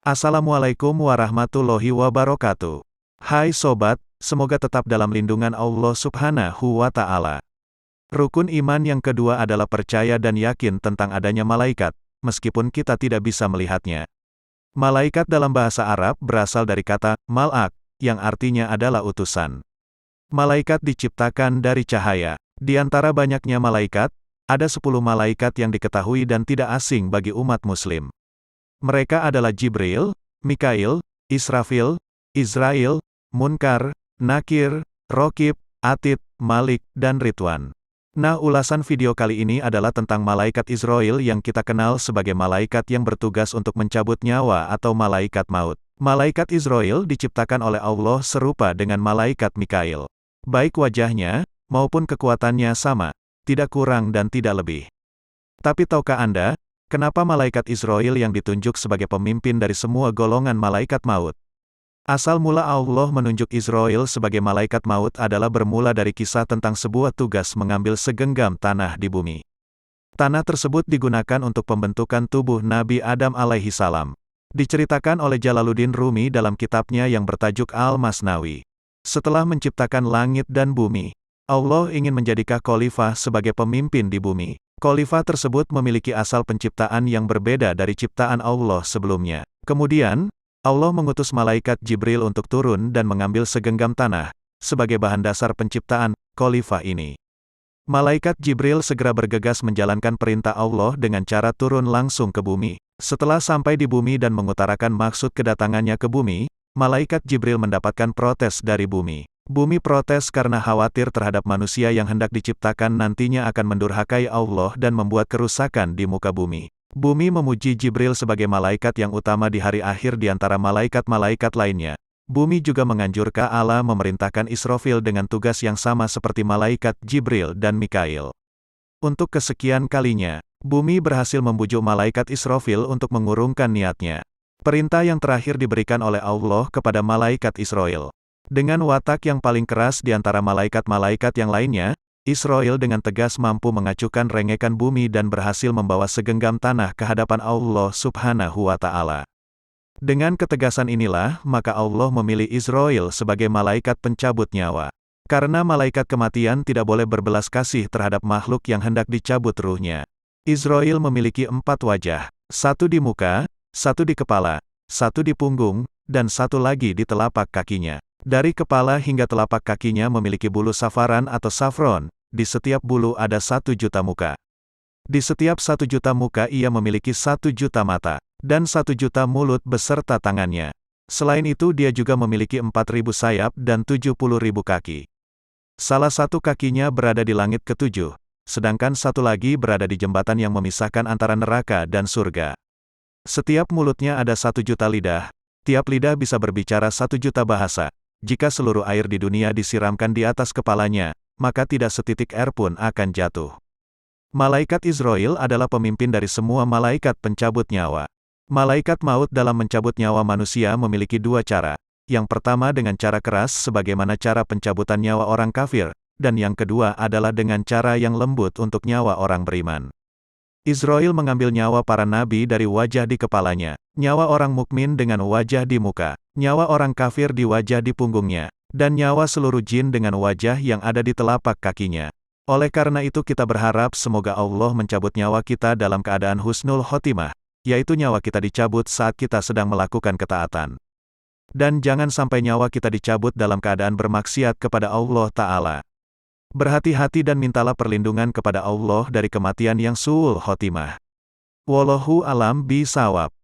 Assalamualaikum warahmatullahi wabarakatuh. Hai sobat, semoga tetap dalam lindungan Allah Subhanahu wa Ta'ala. Rukun iman yang kedua adalah percaya dan yakin tentang adanya malaikat, meskipun kita tidak bisa melihatnya. Malaikat dalam bahasa Arab berasal dari kata malak, yang artinya adalah utusan. Malaikat diciptakan dari cahaya. Di antara banyaknya malaikat, ada 10 malaikat yang diketahui dan tidak asing bagi umat muslim. Mereka adalah Jibril, Mikail, Israfil, Israil, Munkar, Nakir, Rokib, Atid, Malik, dan Ridwan. Nah, ulasan video kali ini adalah tentang malaikat Israil yang kita kenal sebagai malaikat yang bertugas untuk mencabut nyawa atau malaikat maut. Malaikat Israil diciptakan oleh Allah serupa dengan malaikat Mikail. Baik wajahnya, maupun kekuatannya sama, tidak kurang dan tidak lebih. Tapi tahukah Anda, kenapa malaikat Israil yang ditunjuk sebagai pemimpin dari semua golongan malaikat maut? Asal mula Allah menunjuk Israil sebagai malaikat maut adalah bermula dari kisah tentang sebuah tugas mengambil segenggam tanah di bumi. Tanah tersebut digunakan untuk pembentukan tubuh Nabi Adam alaihi salam. Diceritakan oleh Jalaluddin Rumi dalam kitabnya yang bertajuk Al-Masnawi. Setelah menciptakan langit dan bumi, Allah ingin menjadikan khalifah sebagai pemimpin di bumi. Khalifah tersebut memiliki asal penciptaan yang berbeda dari ciptaan Allah sebelumnya. Kemudian, Allah mengutus malaikat Jibril untuk turun dan mengambil segenggam tanah, sebagai bahan dasar penciptaan khalifah ini. Malaikat Jibril segera bergegas menjalankan perintah Allah dengan cara turun langsung ke bumi. Setelah sampai di bumi dan mengutarakan maksud kedatangannya ke bumi, malaikat Jibril mendapatkan protes dari bumi. Bumi protes karena khawatir terhadap manusia yang hendak diciptakan nantinya akan mendurhakai Allah dan membuat kerusakan di muka bumi. Bumi memuji Jibril sebagai malaikat yang utama di hari akhir di antara malaikat-malaikat lainnya. Bumi juga menganjurkan Allah memerintahkan Israfil dengan tugas yang sama seperti malaikat Jibril dan Mikail. Untuk kesekian kalinya, bumi berhasil membujuk malaikat Israfil untuk mengurungkan niatnya. Perintah yang terakhir diberikan oleh Allah kepada malaikat Israil. Dengan watak yang paling keras di antara malaikat-malaikat yang lainnya, Israil dengan tegas mampu mengacuhkan rengekan bumi dan berhasil membawa segenggam tanah ke hadapan Allah Subhanahu wa Ta'ala. Dengan ketegasan inilah, maka Allah memilih Israil sebagai malaikat pencabut nyawa. Karena malaikat kematian tidak boleh berbelas kasih terhadap makhluk yang hendak dicabut ruhnya. Israil memiliki 4 wajah, 1 di muka, 1 di kepala, 1 di punggung, dan 1 lagi di telapak kakinya. Dari kepala hingga telapak kakinya memiliki bulu safaran atau safron, di setiap bulu ada 1 juta muka. Di setiap 1 juta muka ia memiliki 1 juta mata, dan 1 juta mulut beserta tangannya. Selain itu dia juga memiliki 4.000 sayap dan 70.000 kaki. Salah satu kakinya berada di langit ke-7, sedangkan 1 lagi berada di jembatan yang memisahkan antara neraka dan surga. Setiap mulutnya ada 1 juta lidah, tiap lidah bisa berbicara 1 juta bahasa. Jika seluruh air di dunia disiramkan di atas kepalanya, maka tidak setitik air pun akan jatuh. Malaikat Israil adalah pemimpin dari semua malaikat pencabut nyawa. Malaikat maut dalam mencabut nyawa manusia memiliki 2 cara. Yang pertama dengan cara keras sebagaimana cara pencabutan nyawa orang kafir, dan yang kedua adalah dengan cara yang lembut untuk nyawa orang beriman. Israil mengambil nyawa para nabi dari wajah di kepalanya, nyawa orang mukmin dengan wajah di muka, nyawa orang kafir di wajah di punggungnya, dan nyawa seluruh jin dengan wajah yang ada di telapak kakinya. Oleh karena itu kita berharap semoga Allah mencabut nyawa kita dalam keadaan husnul khotimah, yaitu nyawa kita dicabut saat kita sedang melakukan ketaatan. Dan jangan sampai nyawa kita dicabut dalam keadaan bermaksiat kepada Allah Ta'ala. Berhati-hati dan mintalah perlindungan kepada Allah dari kematian yang su'ul khotimah. Wallahu alam bisawab.